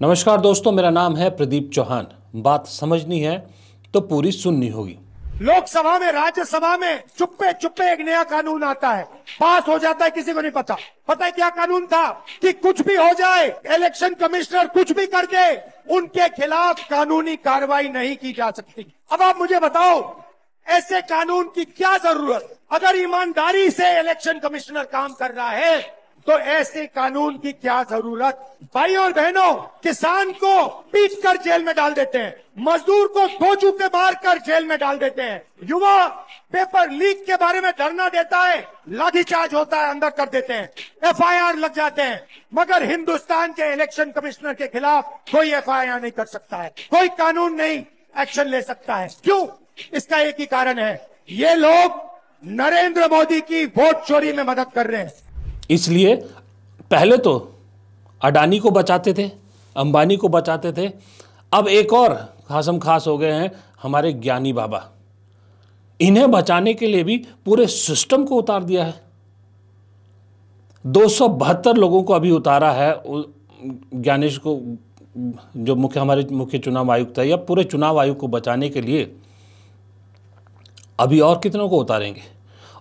नमस्कार दोस्तों, मेरा नाम है प्रदीप चौहान। बात समझनी है तो पूरी सुननी होगी। लोकसभा में, राज्यसभा में चुप्पे चुप्पे एक नया कानून आता है, पास हो जाता है, किसी को नहीं पता। पता है क्या कानून था? कि कुछ भी हो जाए, इलेक्शन कमिश्नर कुछ भी कर दे, उनके खिलाफ कानूनी कार्रवाई नहीं की जा सकती। अब आप मुझे बताओ, ऐसे कानून की क्या जरूरत? अगर ईमानदारी से इलेक्शन कमिश्नर काम कर रहा है तो ऐसे कानून की क्या जरूरत? भाई और बहनों, किसान को पीट कर जेल में डाल देते हैं, मजदूर को दो जूते मार कर जेल में डाल देते हैं, युवा पेपर लीक के बारे में धरना देता है, लाठीचार्ज होता है, अंदर कर देते हैं, एफआईआर लग जाते हैं। मगर हिंदुस्तान के इलेक्शन कमिश्नर के खिलाफ कोई एफआईआर नहीं कर सकता है, कोई कानून नहीं एक्शन ले सकता है। क्यों? इसका एक ही कारण है, ये लोग नरेंद्र मोदी की वोट चोरी में मदद कर रहे हैं। इसलिए पहले तो अडानी को बचाते थे, अंबानी को बचाते थे, अब एक और खासम खास हो गए हैं हमारे ज्ञानी बाबा। इन्हें बचाने के लिए भी पूरे सिस्टम को उतार दिया है। 272 लोगों को अभी उतारा है ज्ञानेश को, जो हमारे मुख्य चुनाव आयुक्त है, या पूरे चुनाव आयोग को बचाने के लिए अभी और कितनों को उतारेंगे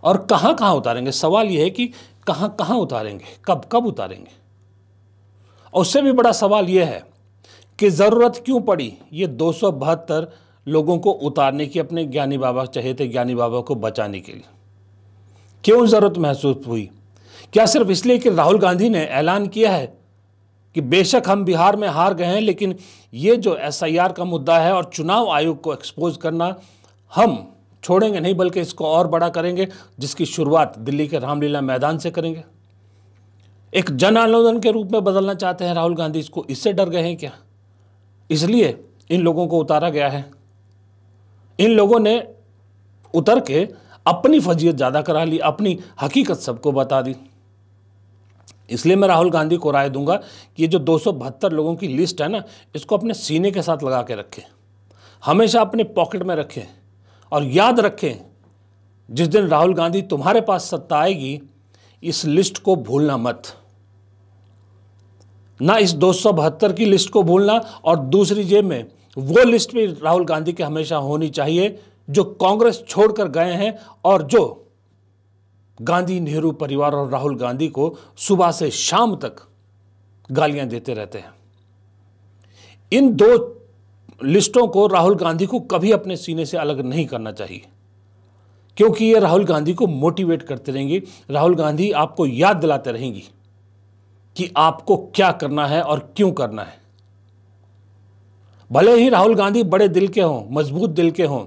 और कहां कहां उतारेंगे? सवाल यह है कि कहां कहां उतारेंगे, कब कब उतारेंगे। और उससे भी बड़ा सवाल यह है कि ज़रूरत क्यों पड़ी ये 272 लोगों को उतारने की, अपने ज्ञानी बाबा चहेते ज्ञानी बाबा को बचाने के लिए? क्यों ज़रूरत महसूस हुई? क्या सिर्फ इसलिए कि राहुल गांधी ने ऐलान किया है कि बेशक हम बिहार में हार गए हैं, लेकिन ये जो एसआईआर का मुद्दा है और चुनाव आयोग को एक्सपोज करना हम छोड़ेंगे नहीं, बल्कि इसको और बड़ा करेंगे, जिसकी शुरुआत दिल्ली के रामलीला मैदान से करेंगे। एक जन आंदोलन के रूप में बदलना चाहते हैं राहुल गांधी इसको। इससे डर गए हैं क्या? इसलिए इन लोगों को उतारा गया है। इन लोगों ने उतर के अपनी फजीयत ज़्यादा करा ली, अपनी हकीकत सबको बता दी। इसलिए मैं राहुल गांधी को राय दूंगा कि ये जो 272 लोगों की लिस्ट है ना, इसको अपने सीने के साथ लगा के रखें, हमेशा अपने पॉकेट में रखें, और याद रखें जिस दिन राहुल गांधी तुम्हारे पास सत्ता आएगी, इस लिस्ट को भूलना मत। ना इस 272 की लिस्ट को भूलना, और दूसरी जेब में वो लिस्ट भी राहुल गांधी की हमेशा होनी चाहिए जो कांग्रेस छोड़कर गए हैं और जो गांधी नेहरू परिवार और राहुल गांधी को सुबह से शाम तक गालियां देते रहते हैं। इन दो लिस्टों को राहुल गांधी को कभी अपने सीने से अलग नहीं करना चाहिए, क्योंकि ये राहुल गांधी को मोटिवेट करते रहेंगी। राहुल गांधी आपको याद दिलाते रहेंगी कि आपको क्या करना है और क्यों करना है। भले ही राहुल गांधी बड़े दिल के हों, मजबूत दिल के हों,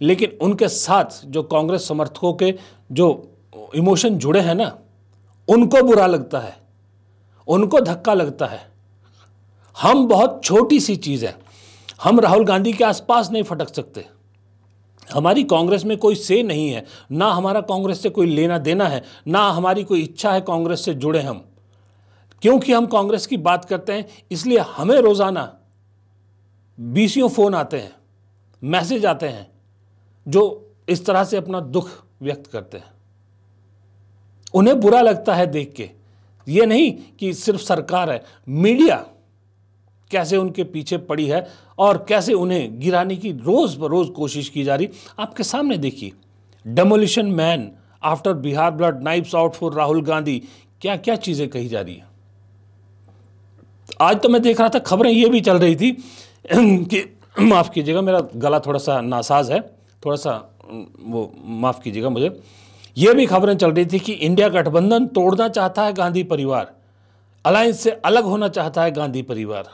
लेकिन उनके साथ जो कांग्रेस समर्थकों के जो इमोशन जुड़े हैं ना, उनको बुरा लगता है, उनको धक्का लगता है। हम बहुत छोटी सी चीज़ है, हम राहुल गांधी के आसपास नहीं फटक सकते। हमारी कांग्रेस में कोई से नहीं है, ना हमारा कांग्रेस से कोई लेना देना है, ना हमारी कोई इच्छा है कांग्रेस से जुड़े हम। क्योंकि हम कांग्रेस की बात करते हैं, इसलिए हमें रोज़ाना 20 फ़ोन आते हैं, मैसेज आते हैं, जो इस तरह से अपना दुख व्यक्त करते हैं। उन्हें बुरा लगता है देख के। ये नहीं कि सिर्फ सरकार है, मीडिया कैसे उनके पीछे पड़ी है और कैसे उन्हें गिराने की रोज बरोज कोशिश की जा रही। आपके सामने देखिए, demolition man after Bihar blood, knifes out for Rahul Gandhi, क्या क्या चीजें कही जा रही है। आज तो मैं देख रहा था, खबरें ये भी चल रही थी कि माफ कीजिएगा, मेरा गला थोड़ा सा नासाज है, थोड़ा सा वो माफ कीजिएगा मुझे। ये भी खबरें चल रही थी कि इंडिया गठबंधन तोड़ना चाहता है गांधी परिवार, अलायंस से अलग होना चाहता है गांधी परिवार।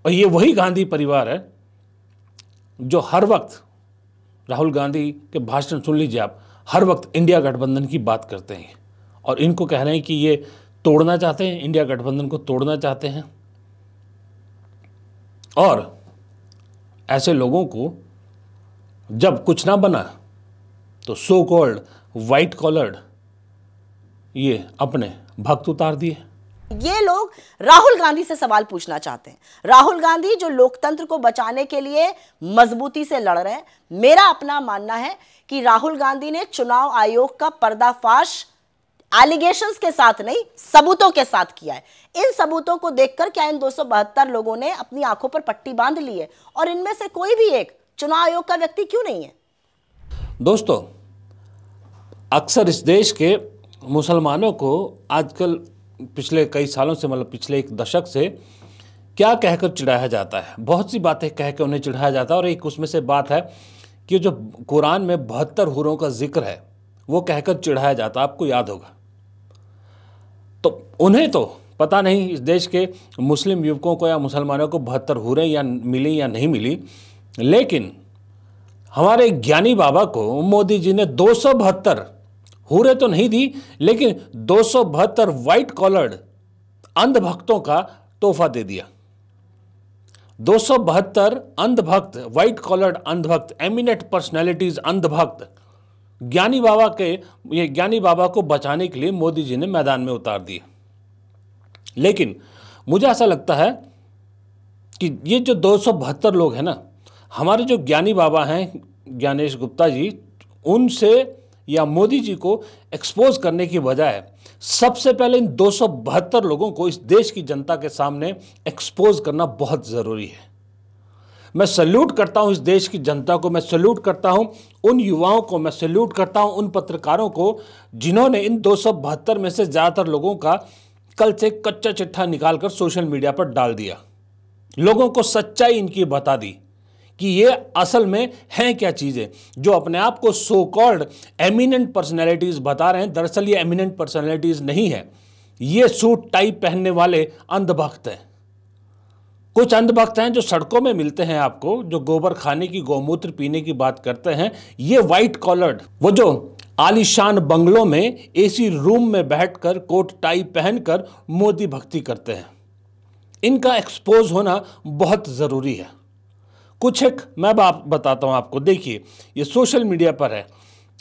और ये वही गांधी परिवार है जो हर वक्त, राहुल गांधी के भाषण सुन लीजिए आप, हर वक्त इंडिया गठबंधन की बात करते हैं और इनको कह रहे हैं कि ये तोड़ना चाहते हैं, इंडिया गठबंधन को तोड़ना चाहते हैं। और ऐसे लोगों को जब कुछ ना बना तो सो कॉल्ड वाइट कॉलर्ड ये अपने भक्त उतार दिए। ये लोग राहुल गांधी से सवाल पूछना चाहते हैं। राहुल गांधी जो लोकतंत्र को बचाने के लिए मजबूती से लड़ रहे हैं। मेरा अपना मानना है कि राहुल गांधी ने चुनाव आयोग का पर्दाफाश एलिगेशंस के साथ नहीं, सबूतों के साथ किया है। इन सबूतों को देखकर क्या इन 272 लोगों ने अपनी आंखों पर पट्टी बांध ली है? और इनमें से कोई भी एक चुनाव आयोग का व्यक्ति क्यों नहीं है? दोस्तों, अक्सर इस देश के मुसलमानों को आजकल पिछले कई सालों से, मतलब पिछले एक दशक से, क्या कहकर चिढ़ाया जाता है। बहुत सी बातें कह के उन्हें चिढ़ाया जाता है, और एक उसमें से बात है कि जो कुरान में 72 हुरों का जिक्र है वो कहकर चिढ़ाया जाता, आपको याद होगा। तो उन्हें तो पता नहीं इस देश के मुस्लिम युवकों को या मुसलमानों को 72 हुरें या मिली या नहीं मिली, लेकिन हमारे ज्ञानी बाबा को मोदी जी ने 272 हुरें तो नहीं दी, लेकिन 272 व्हाइट कॉलर्ड अंधभक्तों का तोहफा दे दिया। 272 अंधभक्त, व्हाइट कॉलर्ड अंधभक्त, एमिनेंट पर्सनैलिटीज अंधभक्त ज्ञानी बाबा को बचाने के लिए मोदी जी ने मैदान में उतार दिए। लेकिन मुझे ऐसा लगता है कि ये जो 272 लोग हैं ना, हमारे जो ज्ञानी बाबा हैं ज्ञानेश गुप्ता जी, उनसे या मोदी जी को एक्सपोज करने की बजाय सबसे पहले इन 272 लोगों को इस देश की जनता के सामने एक्सपोज करना बहुत ज़रूरी है। मैं सैल्यूट करता हूं इस देश की जनता को, मैं सैल्यूट करता हूं उन युवाओं को, मैं सैल्यूट करता हूं उन पत्रकारों को जिन्होंने इन 272 में से ज़्यादातर लोगों का कल से कच्चा चिट्ठा निकालकर सोशल मीडिया पर डाल दिया, लोगों को सच्चाई इनकी बता दी कि ये असल में हैं क्या चीज़ें। जो अपने आप को सो कॉल्ड एमिनेंट पर्सनैलिटीज़ बता रहे हैं, दरअसल ये एमिनेंट पर्सनैलिटीज़ नहीं है, ये सूट टाई पहनने वाले अंधभक्त हैं। कुछ अंधभक्त हैं जो सड़कों में मिलते हैं आपको, जो गोबर खाने की, गौमूत्र पीने की बात करते हैं। ये व्हाइट कॉलर्ड, वो जो आलीशान बंगलों में एसी रूम में बैठकर कोट टाई पहनकर मोदी भक्ति करते हैं, इनका एक्सपोज होना बहुत ज़रूरी है। कुछ एक मैं बात बताता हूं आपको, देखिए ये सोशल मीडिया पर है,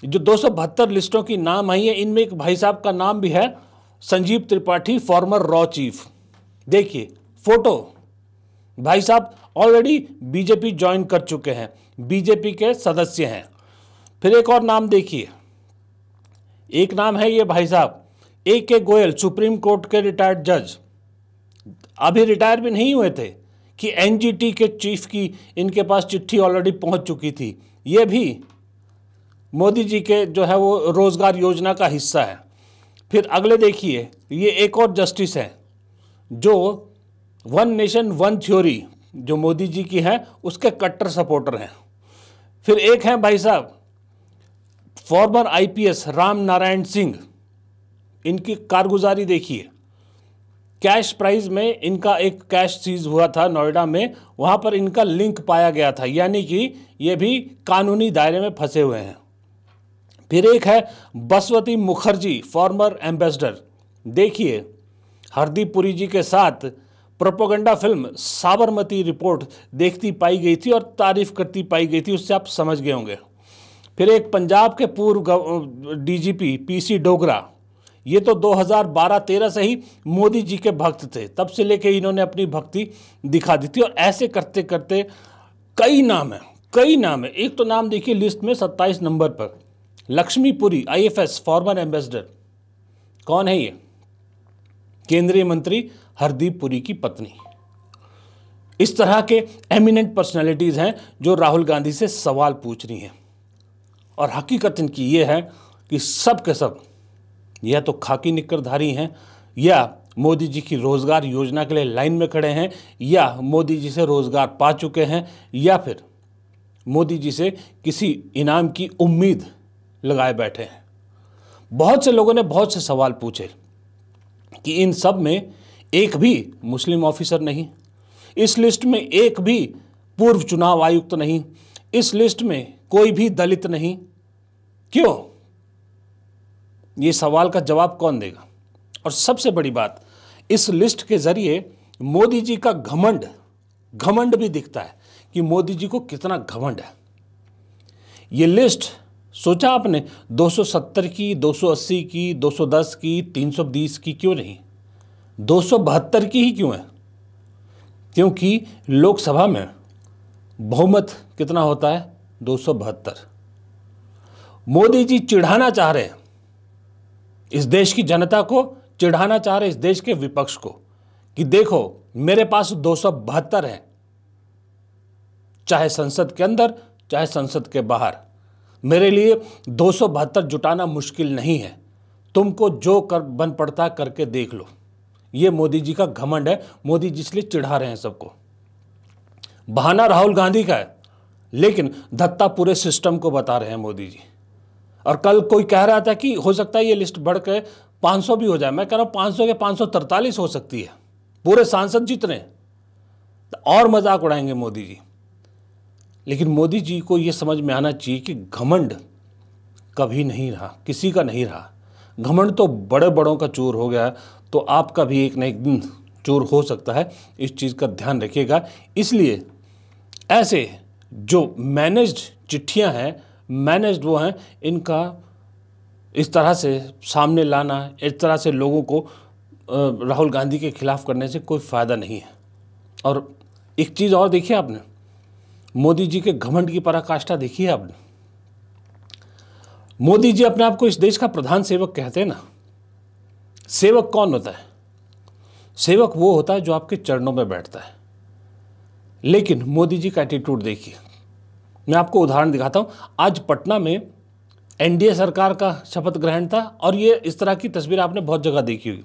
जो 272 लिस्टों की नाम आई है, इनमें एक भाई साहब का नाम भी है, Sanjeev Tripathi, farmer raw chief. देखिए फोटो, भाई साहब ऑलरेडी बीजेपी ज्वाइन कर चुके हैं, बीजेपी के सदस्य हैं। फिर एक और नाम देखिए, एक नाम है ये भाई साहब AK गोयल, सुप्रीम कोर्ट के रिटायर्ड जज, अभी रिटायर भी नहीं हुए थे कि NGT के चीफ की इनके पास चिट्ठी ऑलरेडी पहुंच चुकी थी। ये भी मोदी जी के जो है वो रोजगार योजना का हिस्सा है। फिर अगले देखिए, ये एक और जस्टिस है जो वन नेशन वन थ्योरी जो मोदी जी की है उसके कट्टर सपोर्टर हैं। फिर एक है भाई साहब फॉर्मर IPS राम नारायण सिंह, इनकी कारगुजारी देखिए। कैश प्राइस में इनका एक कैश सीज हुआ था नोएडा में, वहाँ पर इनका लिंक पाया गया था, यानी कि ये भी कानूनी दायरे में फंसे हुए हैं। फिर एक है बसवती मुखर्जी, फॉर्मर एम्बेसडर। देखिए हरदीप पुरी जी के साथ प्रोपेगेंडा फिल्म साबरमती रिपोर्ट देखती पाई गई थी और तारीफ करती पाई गई थी, उससे आप समझ गए होंगे। फिर एक पंजाब के पूर्व DGP PC डोगरा, ये तो 2012-13 से ही मोदी जी के भक्त थे, तब से लेके इन्होंने अपनी भक्ति दिखा दी थी। और ऐसे करते करते कई नाम है। एक तो नाम देखिए लिस्ट में 27 नंबर पर, लक्ष्मीपुरी IFS, फॉर्मर एम्बेसडर। कौन है ये? केंद्रीय मंत्री हरदीप पुरी की पत्नी। इस तरह के एमिनेंट पर्सनैलिटीज़ हैं जो राहुल गांधी से सवाल पूछ रही हैं, और हकीकत इनकी ये है कि सब के सब या तो खाकी निक्करधारी हैं, या मोदी जी की रोज़गार योजना के लिए लाइन में खड़े हैं, या मोदी जी से रोज़गार पा चुके हैं, या फिर मोदी जी से किसी इनाम की उम्मीद लगाए बैठे हैं। बहुत से लोगों ने बहुत से सवाल पूछे कि इन सब में एक भी मुस्लिम ऑफिसर नहीं, इस लिस्ट में एक भी पूर्व चुनाव आयुक्त नहीं, इस लिस्ट में कोई भी दलित नहीं। क्यों? ये सवाल का जवाब कौन देगा? और सबसे बड़ी बात, इस लिस्ट के जरिए मोदी जी का घमंड भी दिखता है कि मोदी जी को कितना घमंड है। ये लिस्ट सोचा आपने 270 की, 280 की, 210 की, 320 की क्यों नहीं, 272 की ही क्यों है? क्योंकि लोकसभा में बहुमत कितना होता है? 272। मोदी जी चिढ़ाना चाह रहे हैं इस देश की जनता को चिढ़ाना चाह रहे, इस देश के विपक्ष को, कि देखो मेरे पास 272 है, चाहे संसद के अंदर चाहे संसद के बाहर, मेरे लिए 272 जुटाना मुश्किल नहीं है, तुमको जो कर बन पड़ता करके देख लो। ये मोदी जी का घमंड है, मोदी जी इसलिए चिढ़ा रहे हैं सबको। बहाना राहुल गांधी का है, लेकिन धत्ता पूरे सिस्टम को बता रहे हैं मोदी जी। और कल कोई कह रहा था कि हो सकता है ये लिस्ट बढ़ के 500 भी हो जाए, मैं कह रहा हूं 500 के 543 हो सकती है, पूरे सांसद जितने, और मजाक उड़ाएंगे मोदी जी। लेकिन मोदी जी को ये समझ में आना चाहिए कि घमंड कभी नहीं रहा, किसी का नहीं रहा। घमंड तो बड़े बड़ों का चूर हो गया, तो आपका भी एक न एक दिन चूर हो सकता है, इस चीज़ का ध्यान रखिएगा। इसलिए ऐसे जो मैनेज्ड चिट्ठियां हैं, मैनेज्ड वो हैं, इनका इस तरह से सामने लाना, इस तरह से लोगों को राहुल गांधी के खिलाफ करने से कोई फ़ायदा नहीं है। और एक चीज़ और देखिए आपने, मोदी जी के घमंड की पराकाष्ठा देखी है आपने। मोदी जी अपने आप को इस देश का प्रधान सेवक कहते हैं ना। सेवक कौन होता है? सेवक वो होता है जो आपके चरणों में बैठता है। लेकिन मोदी जी का एटीट्यूड देखिए। मैं आपको उदाहरण दिखाता हूं। आज पटना में एनडीए सरकार का शपथ ग्रहण था, और ये इस तरह की तस्वीर आपने बहुत जगह देखी होगी।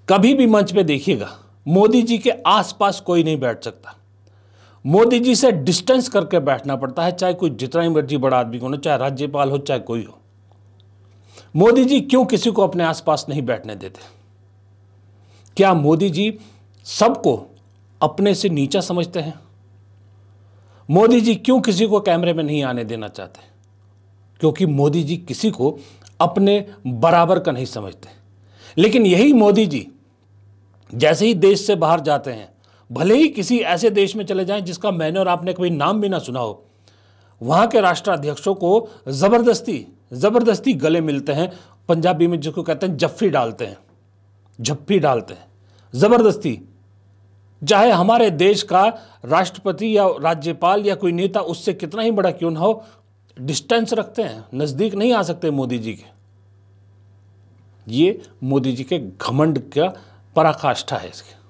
कभी भी मंच पे देखिएगा, मोदी जी के आसपास कोई नहीं बैठ सकता। मोदी जी से डिस्टेंस करके बैठना पड़ता है, चाहे कोई जितना ही मर्जी बड़ा आदमी हो, चाहे राज्यपाल हो, चाहे कोई हो। मोदी जी क्यों किसी को अपने आसपास नहीं बैठने देते? क्या मोदी जी सबको अपने से नीचा समझते हैं? मोदी जी क्यों किसी को कैमरे में नहीं आने देना चाहते? क्योंकि मोदी जी किसी को अपने बराबर का नहीं समझते। लेकिन यही मोदी जी जैसे ही देश से बाहर जाते हैं, भले ही किसी ऐसे देश में चले जाएं जिसका मैंने और आपने कभी नाम भी ना सुना हो, वहां के राष्ट्राध्यक्षों को जबरदस्ती गले मिलते हैं। पंजाबी में जिसको कहते हैं जफ्फी डालते हैं, झप्पी डालते हैं, जबरदस्ती। चाहे हमारे देश का राष्ट्रपति या राज्यपाल या कोई नेता उससे कितना ही बड़ा क्यों ना हो, डिस्टेंस रखते हैं, नजदीक नहीं आ सकते मोदी जी के। ये मोदी जी के घमंड का पराकाष्ठा है। इसके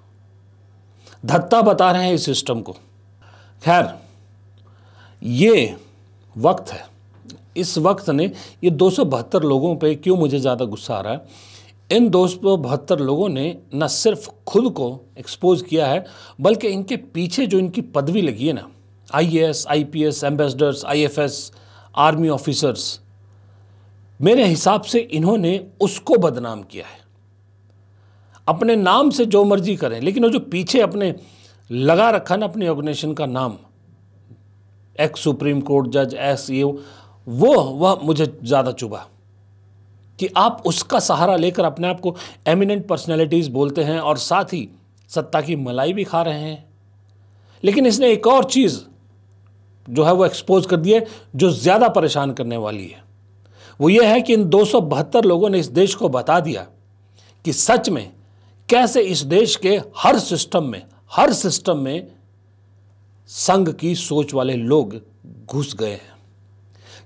धत्ता बता रहे हैं इस सिस्टम को। खैर, ये वक्त है, इस वक्त ने ये 272 लोगों पे क्यों मुझे ज़्यादा गुस्सा आ रहा है, इन 272 लोगों ने न सिर्फ खुद को एक्सपोज किया है, बल्कि इनके पीछे जो इनकी पदवी लगी है ना, IAS, IPS, ambassadors, IFS, army officers, मेरे हिसाब से इन्होंने उसको बदनाम किया है। अपने नाम से जो मर्जी करें, लेकिन वो जो पीछे अपने लगा रखा ना अपनी ऑर्गेनाइजेशन का नाम, एक्स सुप्रीम कोर्ट जज, एक्स ये वह मुझे ज़्यादा चुभा कि आप उसका सहारा लेकर अपने आप को एमिनेंट पर्सनैलिटीज़ बोलते हैं और साथ ही सत्ता की मलाई भी खा रहे हैं। लेकिन इसने एक और चीज़ जो है वो एक्सपोज कर दी है, जो ज़्यादा परेशान करने वाली है। वो ये है कि इन 272 लोगों ने इस देश को बता दिया कि सच में कैसे इस देश के हर सिस्टम में संघ की सोच वाले लोग घुस गए हैं।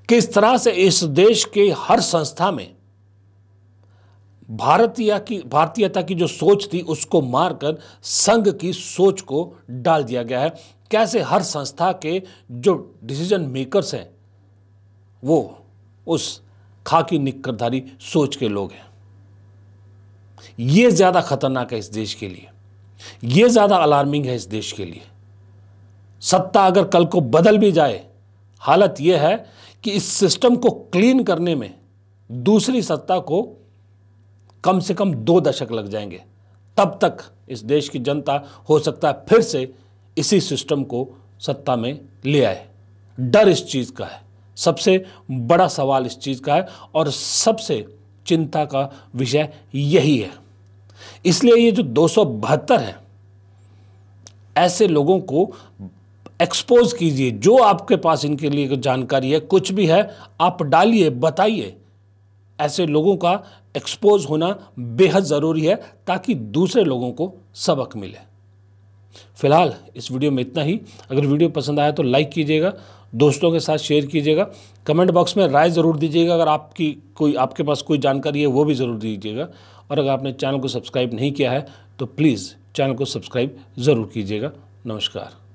किस तरह से इस देश के हर संस्था में भारतीयता की जो सोच थी उसको मारकर संघ की सोच को डाल दिया गया है। कैसे हर संस्था के जो डिसीजन मेकर्स हैं वो उस खाकी निक्करधारी सोच के लोग हैं। ये ज़्यादा खतरनाक है इस देश के लिए, ये ज़्यादा अलार्मिंग है इस देश के लिए। सत्ता अगर कल को बदल भी जाए, हालत यह है कि इस सिस्टम को क्लीन करने में दूसरी सत्ता को कम से कम 2 दशक लग जाएंगे। तब तक इस देश की जनता हो सकता है फिर से इसी सिस्टम को सत्ता में ले आए। डर इस चीज़ का है, सबसे बड़ा सवाल इस चीज़ का है, और सबसे चिंता का विषय यही है। इसलिए ये जो 272 हैं, ऐसे लोगों को एक्सपोज कीजिए। जो आपके पास इनके लिए जानकारी है, कुछ भी है, आप डालिए, बताइए। ऐसे लोगों का एक्सपोज होना बेहद ज़रूरी है ताकि दूसरे लोगों को सबक मिले। फिलहाल इस वीडियो में इतना ही। अगर वीडियो पसंद आया तो लाइक कीजिएगा, दोस्तों के साथ शेयर कीजिएगा। कमेंट बॉक्स में राय ज़रूर दीजिएगा, अगर आपके पास कोई जानकारी है वो भी ज़रूर दीजिएगा। और अगर आपने चैनल को सब्सक्राइब नहीं किया है तो प्लीज़ चैनल को सब्सक्राइब ज़रूर कीजिएगा। नमस्कार।